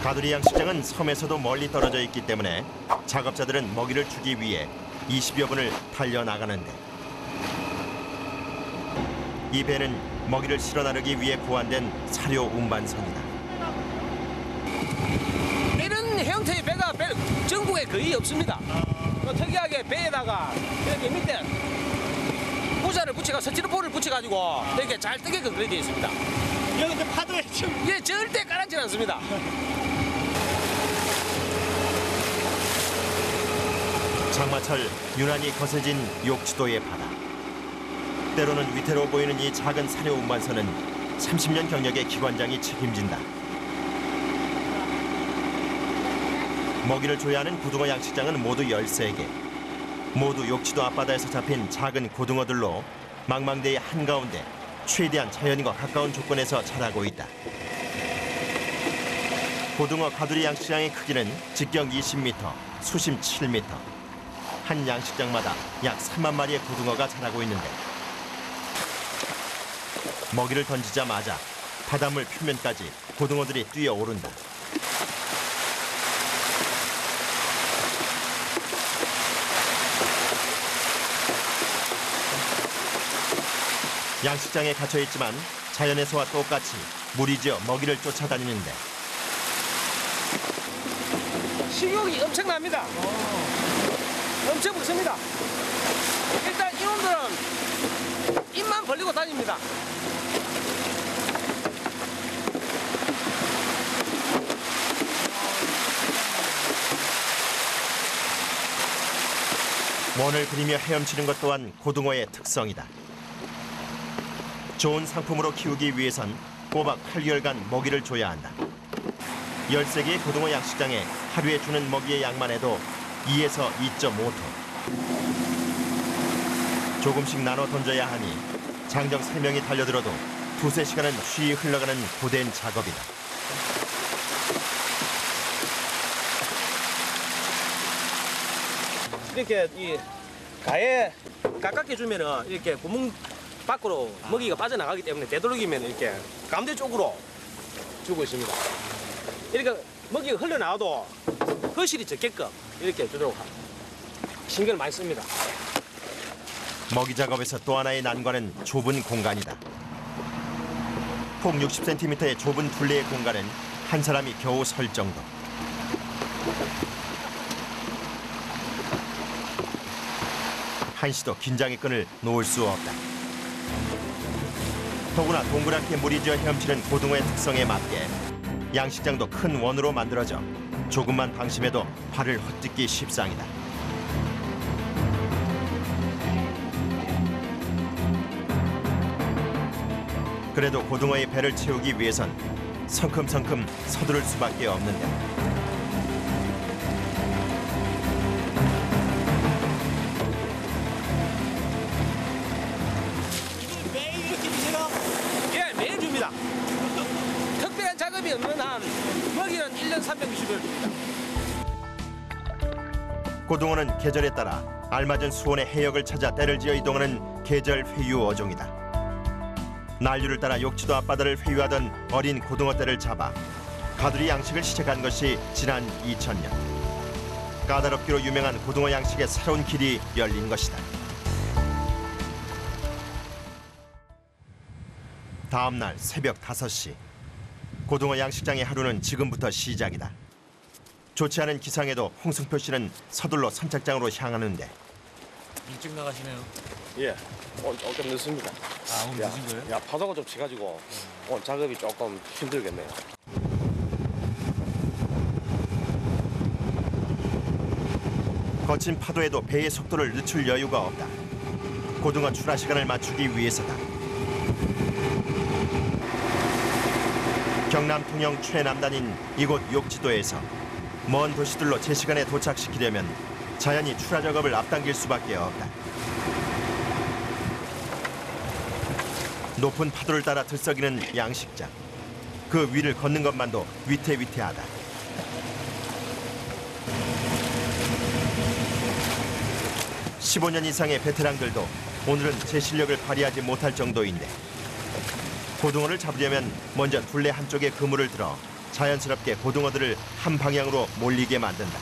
가두리 양식장은 섬에서도 멀리 떨어져 있기 때문에 작업자들은 먹이를 주기 위해 20여 분을 달려나가는데 이 배는 먹이를 실어 나르기 위해 고안된 사료 운반선이다. 이런 형태의 배가 전국에 거의 없습니다. 특이하게 배에다가 이렇게 밑에 부자를 붙여가 스티로폼을 붙여가지고 이렇게 잘 뜨게끔 그려져 있습니다. 여기 이제 파도에 지금 예, 절대 깔아지는 않습니다. 장마철 유난히 거세진 욕지도의 바다. 때로는 위태로워 보이는 이 작은 사료 운반선은 30년 경력의 기관장이 책임진다. 먹이를 줘야 하는 고등어 양식장은 모두 13개. 모두 욕지도 앞바다에서 잡힌 작은 고등어들로 망망대해 한가운데 최대한 자연과 가까운 조건에서 자라고 있다. 고등어 가두리 양식장의 크기는 직경 20m, 수심 7m. 한 양식장마다 약 3만 마리의 고등어가 자라고 있는데 먹이를 던지자마자 바닷물 표면까지 고등어들이 뛰어오른다. 양식장에 갇혀있지만 자연에서와 똑같이 무리지어 먹이를 쫓아다니는데 식욕이 엄청납니다. 엄청 먹습니다. 일단 이놈들은 입만 벌리고 다닙니다. 원을 그리며 헤엄치는 것 또한 고등어의 특성이다. 좋은 상품으로 키우기 위해선 꼬박 8개월간 먹이를 줘야 한다. 13개의 고등어 양식장에 하루에 주는 먹이의 양만 해도 2에서 2.5톤. 조금씩 나눠 던져야 하니 장정 3명이 달려들어도 2~3시간은 쉬이 흘러가는 고된 작업이다. 이렇게 이 가에 가깝게 주면은 이렇게 구멍 밖으로 먹이가 빠져나가기 때문에 되도록이면 이렇게 가운데 쪽으로 주고 있습니다. 이렇게 먹이가 흘러나와도 거실이 적게끔 이렇게 주도록 신경을 많이 씁니다. 먹이 작업에서 또 하나의 난관은 좁은 공간이다. 폭 60cm의 좁은 둘레의 공간은 한 사람이 겨우 설 정도. 한시도 긴장의 끈을 놓을 수 없다. 더구나 동그랗게 무리지어 헤엄치는 고등어의 특성에 맞게 양식장도 큰 원으로 만들어져 조금만 방심해도 발을 헛디기 십상이다. 그래도 고등어의 배를 채우기 위해선 성큼성큼 서두를 수밖에 없는데 매일 이렇게 주세요? 예, 매일 줍니다. 특별한 작업이 없는 한 먹이는 1년 360일 줍니다. 고등어는 계절에 따라 알맞은 수온의 해역을 찾아 떼를 지어 이동하는 계절 회유 어종이다. 난류를 따라 욕지도 앞바다를 회유하던 어린 고등어 떼를 잡아 가두리 양식을 시작한 것이 지난 2000년. 까다롭기로 유명한 고등어 양식의 새로운 길이 열린 것이다. 다음 날 새벽 5시. 고등어 양식장의 하루는 지금부터 시작이다. 좋지 않은 기상에도 홍승표 씨는 서둘러 선착장으로 향하는데 일찍 나가시네요. 예, 오늘 조금 늦습니다. 아, 오늘 늦은 거예요? 야, 파도가 좀 치가지고 오늘 작업이 조금 힘들겠네요. 거친 파도에도 배의 속도를 늦출 여유가 없다. 고등어 출하 시간을 맞추기 위해서다. 경남 통영 최남단인 이곳 욕지도에서 먼 도시들로 제 시간에 도착시키려면 자연히 출하 작업을 앞당길 수밖에 없다. 높은 파도를 따라 들썩이는 양식장. 그 위를 걷는 것만도 위태위태하다. (15년) 이상의 베테랑들도 오늘은 제 실력을 발휘하지 못할 정도인데 고등어를 잡으려면 먼저 둘레 한쪽에 그물을 들어 자연스럽게 고등어들을 한 방향으로 몰리게 만든다.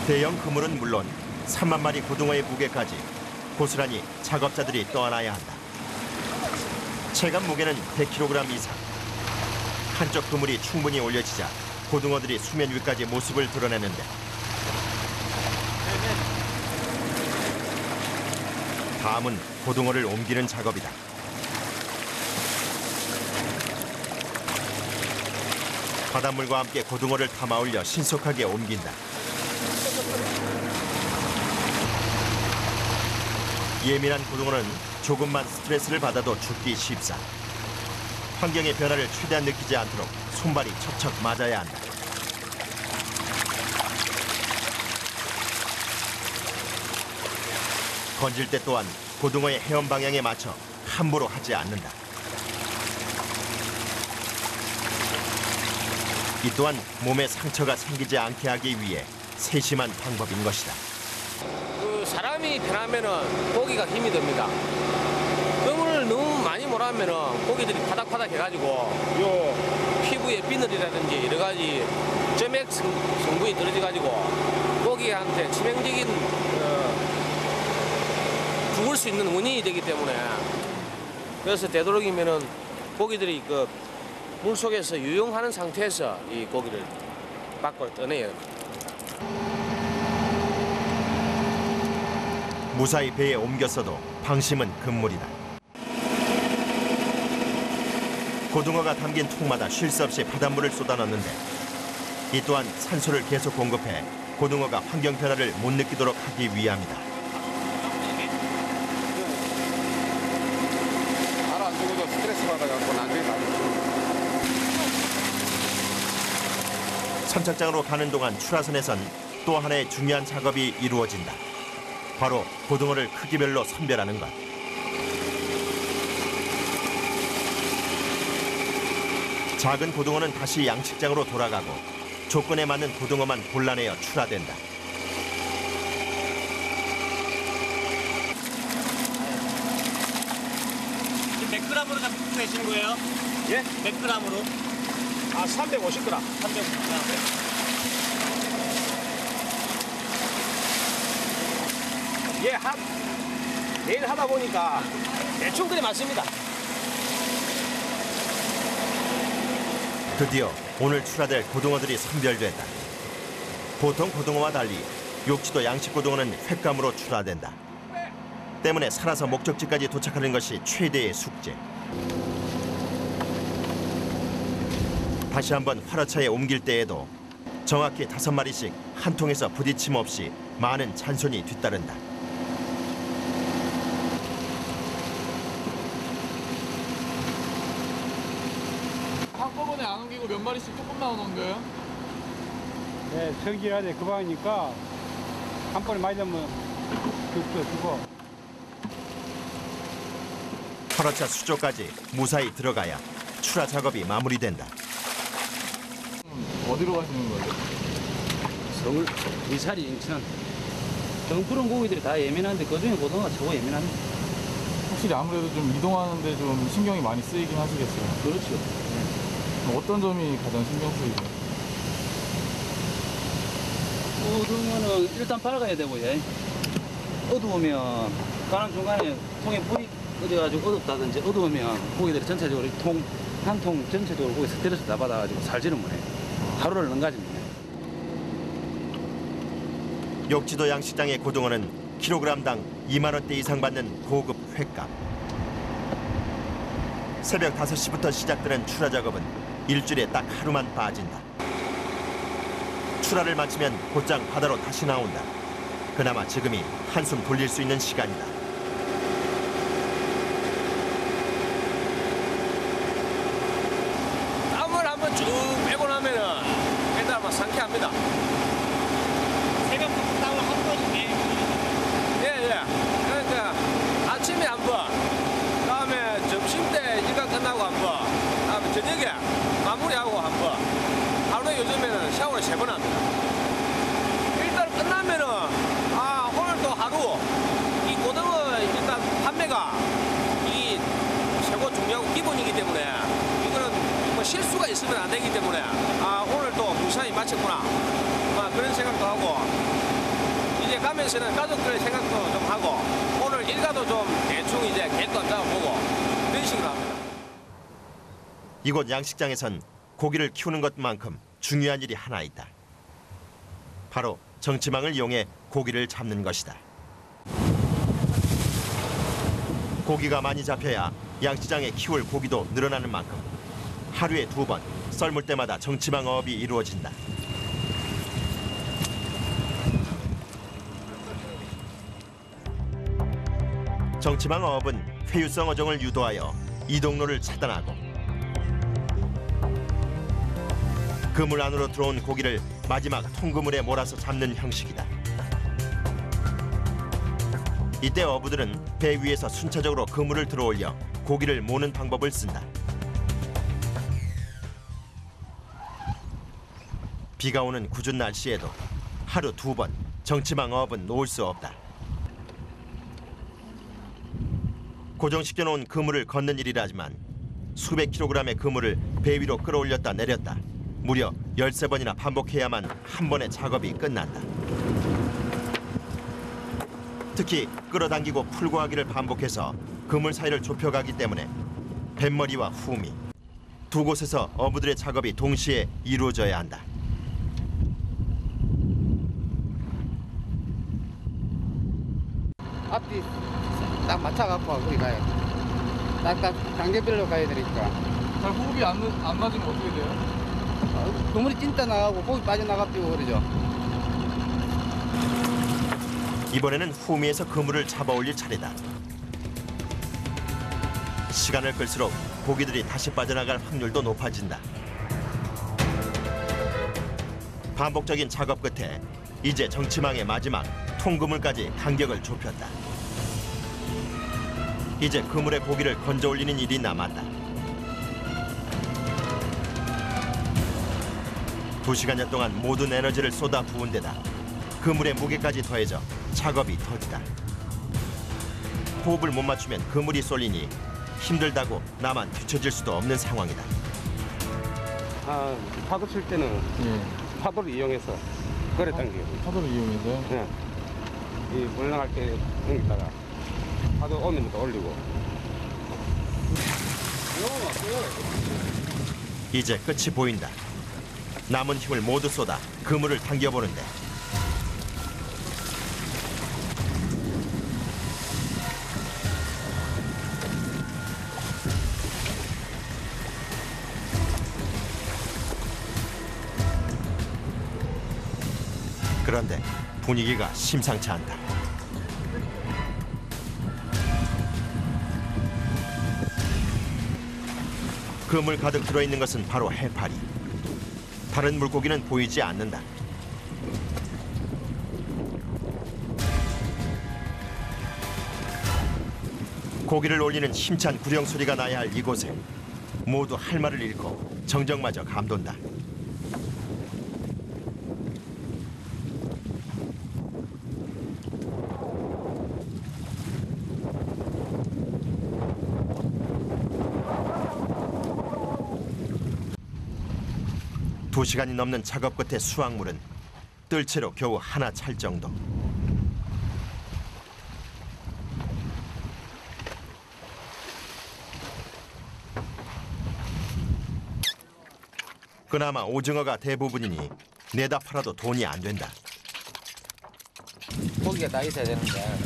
대형 그물은 물론 3만 마리 고등어의 무게까지 고스란히 작업자들이 떠안아야 한다. 체감 무게는 100kg 이상. 한쪽 그물이 충분히 올려지자 고등어들이 수면 위까지 모습을 드러내는데 다음은 고등어를 옮기는 작업이다. 바닷물과 함께 고등어를 담아올려 신속하게 옮긴다. 예민한 고등어는 조금만 스트레스를 받아도 죽기 쉽사. 환경의 변화를 최대한 느끼지 않도록 손발이 척척 맞아야 한다. 건질 때 또한 고등어의 헤엄 방향에 맞춰 함부로 하지 않는다. 이 또한 몸에 상처가 생기지 않게 하기 위해 세심한 방법인 것이다. 사람이 변하면은 고기가 힘이 듭니다. 그물을 너무 많이 몰아면은 고기들이 파닥파닥 해가지고 요 피부에 비늘이라든지 여러 가지 점액 성분이 떨어져가지고 고기한테 치명적인 죽을 수 있는 원인이 되기 때문에 그래서 되도록이면은 고기들이 그 물 속에서 유용하는 상태에서 이 고기를 밖으로 떠내요. 무사히 배에 옮겼어도 방심은 금물이다. 고등어가 담긴 통마다 쉴 새 없이 바닷물을 쏟아넣는데 이 또한 산소를 계속 공급해 고등어가 환경 변화를 못 느끼도록 하기 위함이다. 알 안 죽어도 스트레스 받아갖고 나중에 다 선착장으로 가는 동안 출하선에선 또 하나의 중요한 작업이 이루어진다. 바로 고등어를 크기별로 선별하는 것. 작은 고등어는 다시 양식장으로 돌아가고 조건에 맞는 고등어만 골라내어 출하된다. 몇 g으로 되시는 거예요? 예? 몇 g으로? 아, 350g. 300g. 예, 매일 하다 보니까 대충 그리 맞습니다. 드디어 오늘 출하될 고등어들이 선별됐다. 보통 고등어와 달리 욕지도 양식 고등어는 횟감으로 출하된다. 때문에 살아서 목적지까지 도착하는 것이 최대의 숙제. 다시 한번 활어차에 옮길 때에도 정확히 5마리씩 한 통에서 부딪힘 없이 많은 찬손이 뒤따른다. 한꺼번에 안 옮기고 몇 마리씩 조금 나오는 거예요? 네, 성질해야 돼. 그 방이니까 한 번에 많이 되면 죽어. 활어차 수조까지 무사히 들어가야 출하 작업이 마무리된다. 어디로 가시는 거예요? 서울 위사리 인천 경푸른 고기들이 다 예민한데 그중에 고등어가 최고 예민합니다. 확실히 아무래도 좀 이동하는데 좀 신경이 많이 쓰이긴 하시겠어요. 그렇죠. 어떤 점이 가장 신경 쓰이죠? 고등어는 일단 밝아야 되고요. 어두우면 가는 중간에 통에 불이 꺼져가지고 어둡다든지 어두우면 고기들이 전체적으로 한 통 전체적으로 고기 스트레스 다 받아가지고 살지는 못해요. 하루를 넘가집니다. 욕지도 양식장의 고등어는 킬로그램당 2만 원대 이상 받는 고급 횟값. 새벽 5시부터 시작되는 출하 작업은 일주일에 딱 하루만 빠진다. 출하를 마치면 곧장 바다로 다시 나온다. 그나마 지금이 한숨 돌릴 수 있는 시간이다. 땀을 한번 쭉 빼고 나면은 일단 아마 상쾌합니다. 새벽부터 땀을 한 번씩 내. 예. 그러니까 아침에 한 번, 다음에 점심 때 일과 끝나고 한 번, 다음에 저녁에 마무리하고 한 번. 하루에 요즘에는 샤워를 3번 합니다. 일단 끝나면은 오늘 또 하루 이 고등어 일단 판매가 이 기본이기 때문에 이거는 뭐 실수가 있으면 안 되기 때문에 오늘 또 무사히 마쳤구나 그런 생각도 하고 이제 가면서는 가족들의 생각도 좀 하고 오늘 일가도 좀 대충 이제 계획도 안 잡아보고 이런 식으로 합니다. 이곳 양식장에선 고기를 키우는 것만큼 중요한 일이 하나 있다. 바로 정치망을 이용해 고기를 잡는 것이다. 고기가 많이 잡혀야 양식장에 키울 고기도 늘어나는 만큼 하루에 2번 썰물 때마다 정치망 어업이 이루어진다. 정치망 어업은 회유성 어종을 유도하여 이동로를 차단하고 그물 안으로 들어온 고기를 마지막 통그물에 몰아서 잡는 형식이다. 이때 어부들은 배 위에서 순차적으로 그물을 들어올려 고기를 모는 방법을 쓴다. 비가 오는 궂은 날씨에도 하루 2번 정치망 어업은 놓을 수 없다. 고정시켜놓은 그물을 걷는 일이라지만 수백 킬로그램의 그물을 배 위로 끌어올렸다 내렸다 무려 13번이나 반복해야만 한 번의 작업이 끝난다. 특히 끌어당기고 풀고 하기를 반복해서 그물 사이를 좁혀가기 때문에 뱃머리와 후미 두 곳에서 어부들의 작업이 동시에 이루어져야 한다. 앞뒤 딱 맞춰갖고 거기 가요. 딱딱 단계별로 가야 되니까. 잘 호흡이 안 맞으면 어떻게 돼요? 그물이 찐따 나가고 고기 빠져나가고 그러죠. 이번에는 후미에서 그물을 잡아 올릴 차례다. 시간을 끌수록 고기들이 다시 빠져나갈 확률도 높아진다. 반복적인 작업 끝에 이제 정치망의 마지막 통그물까지 간격을 좁혔다. 이제 그물에 고기를 건져 올리는 일이 남았다. 2시간여 동안 모든 에너지를 쏟아 부은 데다 그물의 무게까지 더해져 작업이 더디다. 호흡을 못 맞추면 그물이 쏠리니 힘들다고 나만 뒤처질 수도 없는 상황이다. 파도 칠 때는 예. 파도를 이용해서 거래 당겨요. 파도를 이용해서요? 네. 이 물러갈 때 여기다가 파도 오는 것도 올리고. 이제 끝이 보인다. 남은 힘을 모두 쏟아 그물을 당겨보는데 그런데 분위기가 심상치 않다. 그물 가득 들어있는 것은 바로 해파리. 다른 물고기는 보이지 않는다. 고기를 올리는 힘찬 구령 소리가 나야 할 이곳에 모두 할 말을 잃고 정적마저 감돈다. 두 시간이 넘는 작업 끝에 수확물은 뜰채로 겨우 하나 찰 정도. 그나마 오징어가 대부분이니 내다 팔아도 돈이 안 된다. 고기가 다 있어야 되는데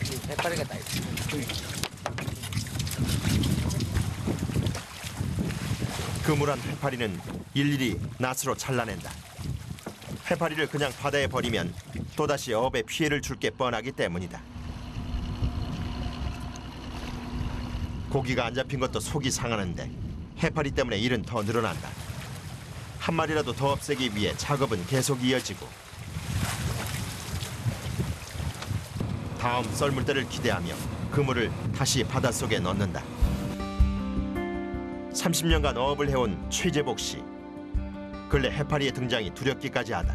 이 해파리가 다 있어. 그물한 해파리는 일일이 낫으로 잘라낸다. 해파리를 그냥 바다에 버리면 또다시 어업에 피해를 줄 게 뻔하기 때문이다. 고기가 안 잡힌 것도 속이 상하는데 해파리 때문에 일은 더 늘어난다. 한 마리라도 더 없애기 위해 작업은 계속 이어지고 다음 썰물대를 기대하며 그물을 다시 바닷속에 넣는다. 30년간 어업을 해온 최재복 씨. 근래 해파리의 등장이 두렵기까지 하다.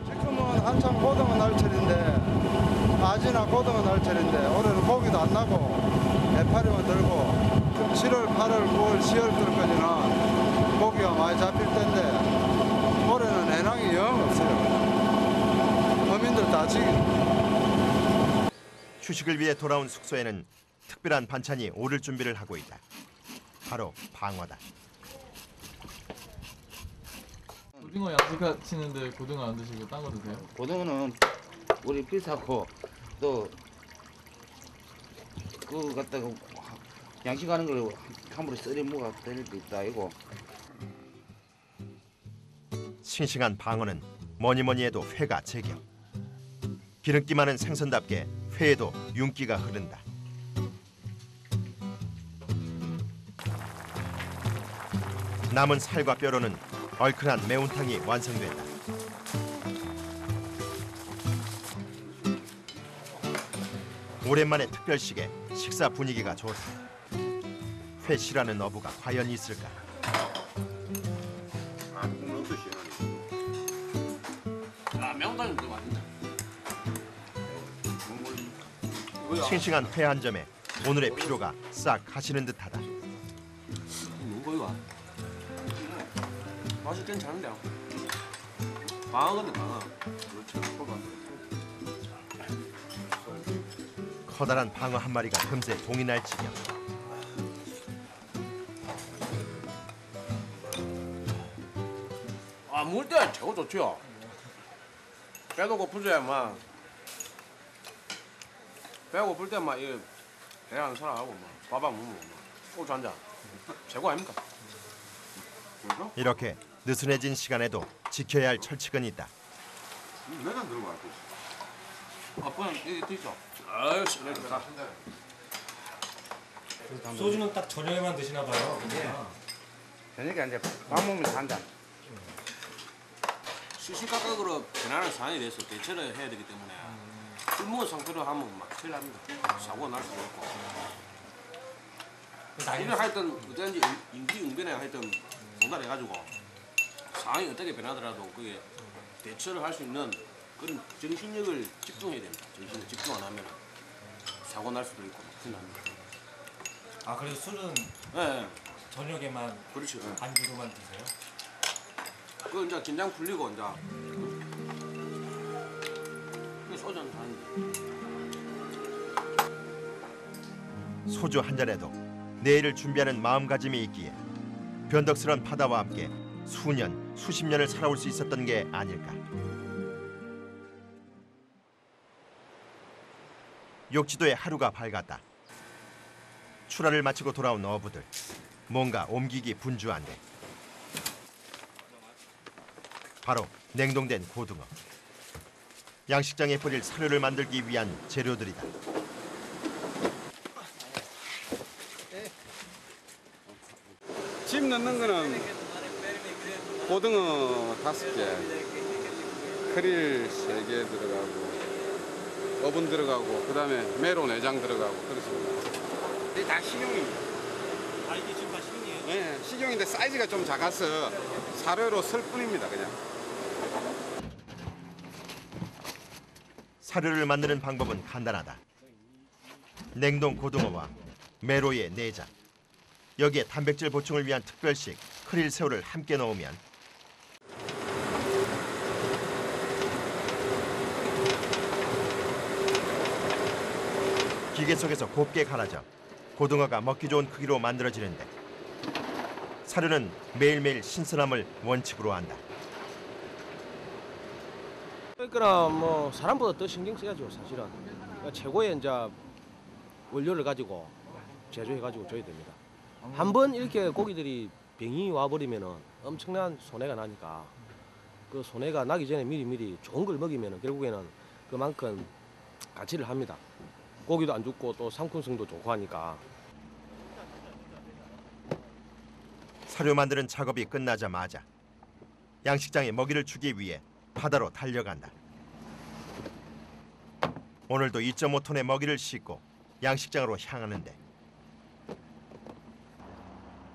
지금은 한참 고등어 날철인데 아지나 고등어 날철인데 올해는 고기도 안 나고 해파리만 들고 좀 7월, 8월, 9월, 10월 때까지는 고기가 많이 잡힐 텐데 올해는 해낭이 영 없어요. 어민들 다 지금. 휴식을 위해 돌아온 숙소에는 특별한 반찬이 오를 준비를 하고 있다. 바로 방어다. 고등어 양식하시는데 고등어 안 드시고 딴 거 드세요? 고등어는 우리 비싸고 또 그거 갖다가 양식하는 걸 함부로 썰이 뭐가 될 수 있다 이거. 싱싱한 방어는 뭐니 해도 회가 제격. 기름기 많은 생선답게 회에도 윤기가 흐른다. 남은 살과 뼈로는 얼큰한 매운탕이 완성된다. 오랜만에 특별식에 식사 분위기가 좋다. 회 싫어하는 어부가 과연 있을까? 매운탕이 더 맛있네. 싱싱한 회 한 점에 오늘의 피로가 싹 가시는 듯하다. 이거 맛이 괜찮은데요. 방어인데 방어. 커다란 방어 한 마리가 금세 동이 날 지경. 아, 물 때 최고 좋죠. 배도 고프죠, 막. 배가 고플 때 막 이 배랑 사랑하고 막 밥안 먹으면 소주 한 잔. 최고 아닙니까? 이렇게 느슨해진 시간에도 지켜야 할 철칙은 있다. 내가 들고 갈게. 아빠는 여기 있어. 아유, 시내 좋다. 소주는 딱 저녁에만 드시나 봐요. 저녁에 이제 밥 먹으면서 한 잔. 시시각각으로 변하는 상황이 돼서 대처를 해야 되기 때문에 술 먹은 상태로 하면 막 큰일 납니다. 사고가 날 수도 있고. 이를 하여튼 어떤지 임기응변에 하여튼 전달해가지고 상황이 어떻게 변하더라도 그게 대처를 할 수 있는 그런 정신력을 집중해야 됩니다. 정신을 집중 안 하면 사고 날 수도 있고 막 큰일 납니다. 아, 그래서 술은 네, 저녁에만 그렇죠. 안주로만 드세요? 그 이제 긴장 풀리고 이제 그 소주 한잔 하는데. 소주 한 잔에도 내일을 준비하는 마음가짐이 있기에 변덕스런 바다와 함께 수년, 수십 년을 살아올 수 있었던 게 아닐까. 욕지도의 하루가 밝았다. 출하를 마치고 돌아온 어부들. 뭔가 옮기기 분주한데. 바로 냉동된 고등어. 양식장에 뿌릴 사료를 만들기 위한 재료들이다. 집 넣는 거는 고등어 5개, 크릴 3개 들어가고 어분 들어가고 그다음에 메로 내장 들어가고 그렇습니다. 이게 다 식용입니다. 아, 이게 지금 다 식이에요? 네, 식용인데 사이즈가 좀 작아서 사료로 쓸 뿐입니다, 그냥. 사료를 만드는 방법은 간단하다. 냉동 고등어와 메로의 내장, 여기에 단백질 보충을 위한 특별식 크릴 새우를 함께 넣으면 기계 속에서 곱게 갈아져 고등어가 먹기 좋은 크기로 만들어지는데 사료는 매일매일 신선함을 원칙으로 한다. 그러니까 뭐 사람보다 더 신경 써야죠, 사실은. 그러니까 최고의 이제 원료를 가지고 제조해가지고 줘야 됩니다. 한 번 이렇게 고기들이 병이 와버리면은 엄청난 손해가 나니까 그 손해가 나기 전에 미리 좋은 걸 먹이면은 결국에는 그만큼 가치를 합니다. 고기도 안 죽고 또 상품성도 좋고 하니까. 사료 만드는 작업이 끝나자마자 양식장에 먹이를 주기 위해 바다로 달려간다. 오늘도 2.5톤의 먹이를 싣고 양식장으로 향하는데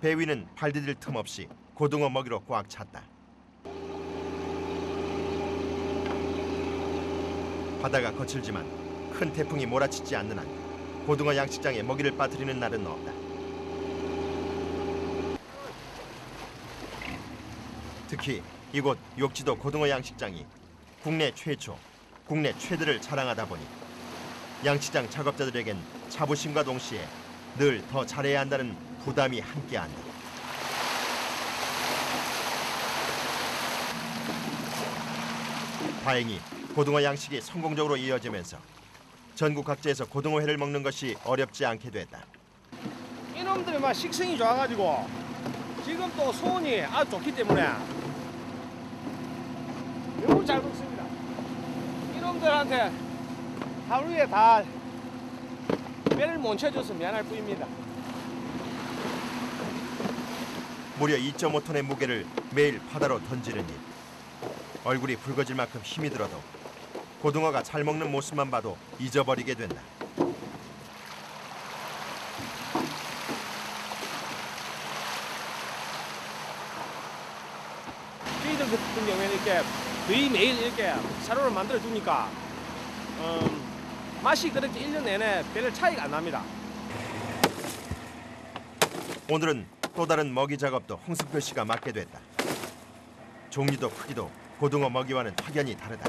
배 위는 발 디딜 틈 없이 고등어 먹이로 꽉 찼다. 바다가 거칠지만 큰 태풍이 몰아치지 않는 한 고등어 양식장에 먹이를 빠뜨리는 날은 없다. 특히 이곳 욕지도 고등어 양식장이 국내 최초, 국내 최대를 자랑하다 보니 양식장 작업자들에겐 자부심과 동시에 늘 더 잘해야 한다는 부담이 함께한다. 다행히 고등어 양식이 성공적으로 이어지면서 전국 각지에서 고등어회를 먹는 것이 어렵지 않게 됐다. 이놈들이 막 식성이 좋아가지고 지금 또 소원이 아주 좋기 때문에 너무 잘 먹습니다. 이놈들한테 하루에 다 배를 못 채줘서 미안할 뿐입니다. 무려 2.5톤의 무게를 매일 바다로 던지는 일. 얼굴이 붉어질 만큼 힘이 들어도 고등어가 잘 먹는 모습만 봐도 잊어버리게 된다. 저희들 같은 경우에는 이렇게 거의 매일 이렇게 사료를 만들어 주니까 맛이 그렇게 1년 내내 별 차이가 안 납니다. 오늘은 또 다른 먹이 작업도 홍승표 씨가 맡게 됐다. 종류도 크기도 고등어 먹이와는 확연히 다르다.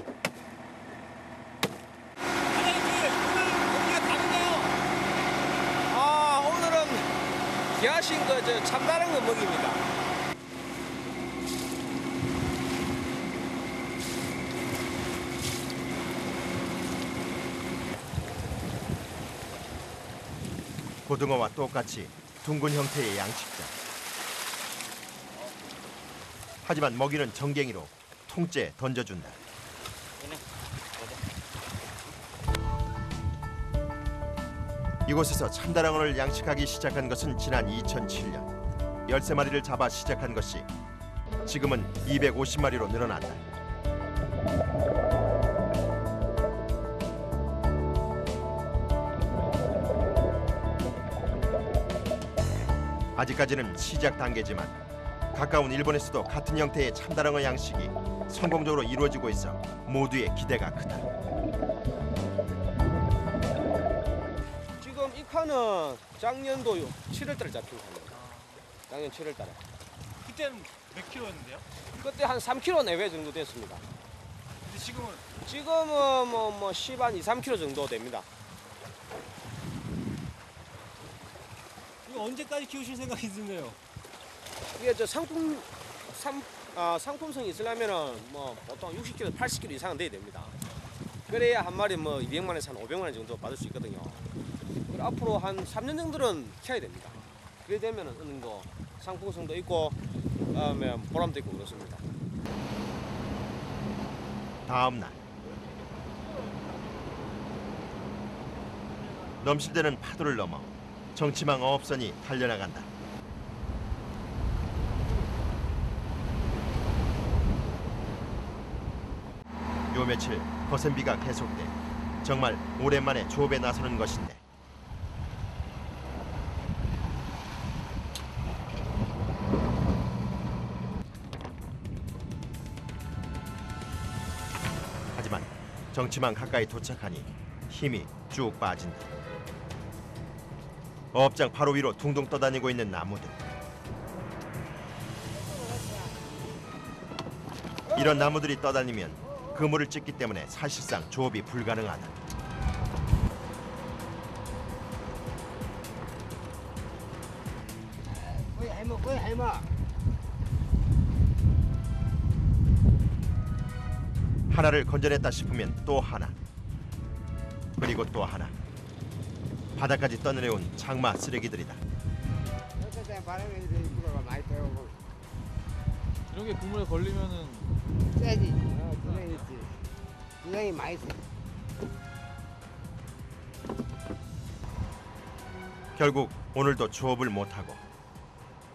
오늘은 귀하신 거 참다른 거 먹입니다. 고등어와 똑같이 둥근 형태의 양식장. 하지만 먹이는 정갱이로 통째 던져준다. 이곳에서 참다랑어를 양식하기 시작한 것은 지난 2007년. 13마리를 잡아 시작한 것이 지금은 250마리로 늘어났다. 아직까지는 시작 단계지만 가까운 일본에서도 같은 형태의 참다랑어 양식이 성공적으로 이루어지고 있어 모두의 기대가 크다. 지금 이 칸은 작년도 7월달에 잡힌 칸입니다. 작년 7월달에. 그때는 몇 킬로였는데요? 그때 한 3kg 내외 정도 됐습니다. 근데 지금은 지금은 뭐 10, 한 2, 3kg 정도 됩니다. 이거 언제까지 키우실 생각이 드네요? 이게 상품성이 있으려면은 뭐 보통 60kg, 80kg 이상은 돼야 됩니다. 그래야 한 마리 뭐 200만 원에서 한 500만 원 정도 받을 수 있거든요. 그리고 앞으로 한 3년 정도는 키워야 됩니다. 그래 되면은 어느 정도 상품성도 있고 그다음에 보람도 있고 그렇습니다. 다음 날 넘실대는 파도를 넘어 정치망 어업선이 달려나간다. 요 며칠 거센 비가 계속돼 정말 오랜만에 조업에 나서는 것인데 하지만 정치망 가까이 도착하니 힘이 쭉 빠진다. 어업장 바로 위로 둥둥 떠다니고 있는 나무들. 이런 나무들이 떠다니면 그물을 찢기 때문에 사실상 조업이 불가능하다. 하나를 건져냈다 싶으면 또 하나, 그리고 또 하나. 바다까지 떠내려온 장마 쓰레기들이다. 이런 게 그물에 걸리면은 세지. 구멍이 있지. 구멍이 많이 세. 결국 오늘도 조업을 못하고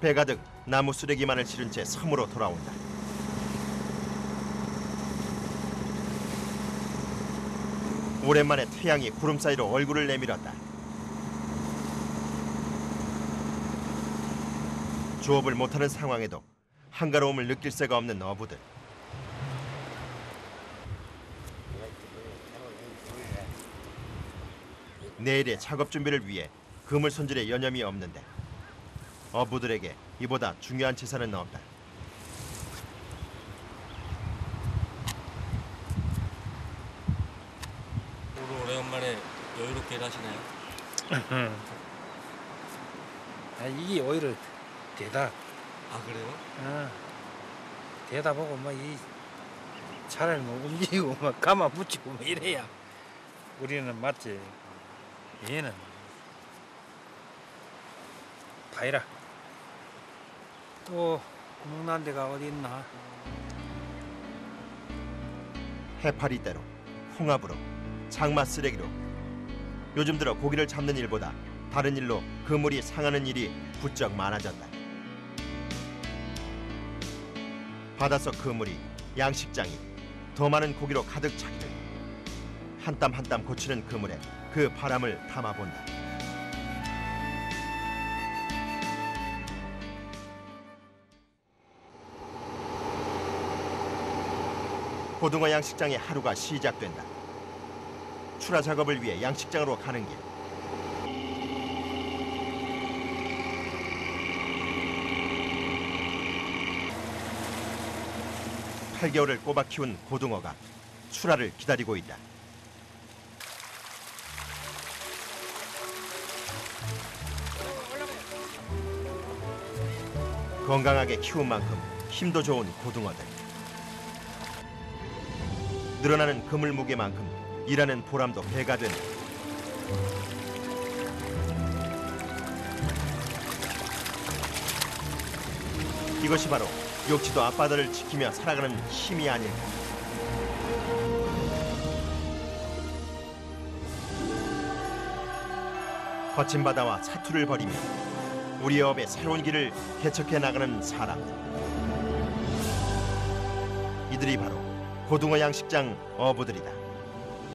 배 가득 나무 쓰레기만을 실은 채 섬으로 돌아온다. 오랜만에 태양이 구름 사이로 얼굴을 내밀었다. 조업을 못하는 상황에도 한가로움을 느낄 새가 없는 어부들. 내일의 작업 준비를 위해 그물 손질에 여념이 없는데 어부들에게 이보다 중요한 재산은 없다. 오늘 오래간만에 여유롭게 일하시나요? 이게 오히려 되다. 아 그래요? 되다 보고 이 차를 움직이고 가만 붙이고 이래야 우리는 맞지. 얘는 봐이라. 또 구멍 난 데가 어디 있나? 해파리대로, 홍합으로, 장마 쓰레기로 요즘 들어 고기를 잡는 일보다 다른 일로 그물이 상하는 일이 부쩍 많아졌다. 바닷속 그물이 양식장이 더 많은 고기로 가득 차기를 한 땀 한 땀 고치는 그물에 그 바람을 담아본다. 고등어 양식장의 하루가 시작된다. 출하 작업을 위해 양식장으로 가는 길. 팔 8개월을 꼬박 키운 고등어가 출하를 기다리고 있다. 건강하게 키운 만큼 힘도 좋은 고등어들. 늘어나는 그물 무게만큼 일하는 보람도 배가 된다. 이것이 바로 욕지도 앞바다를 지키며 살아가는 힘이 아닐까. 거친 바다와 사투를 벌이며 우리 업의 새로운 길을 개척해 나가는 사람들. 이들이 바로 고등어 양식장 어부들이다.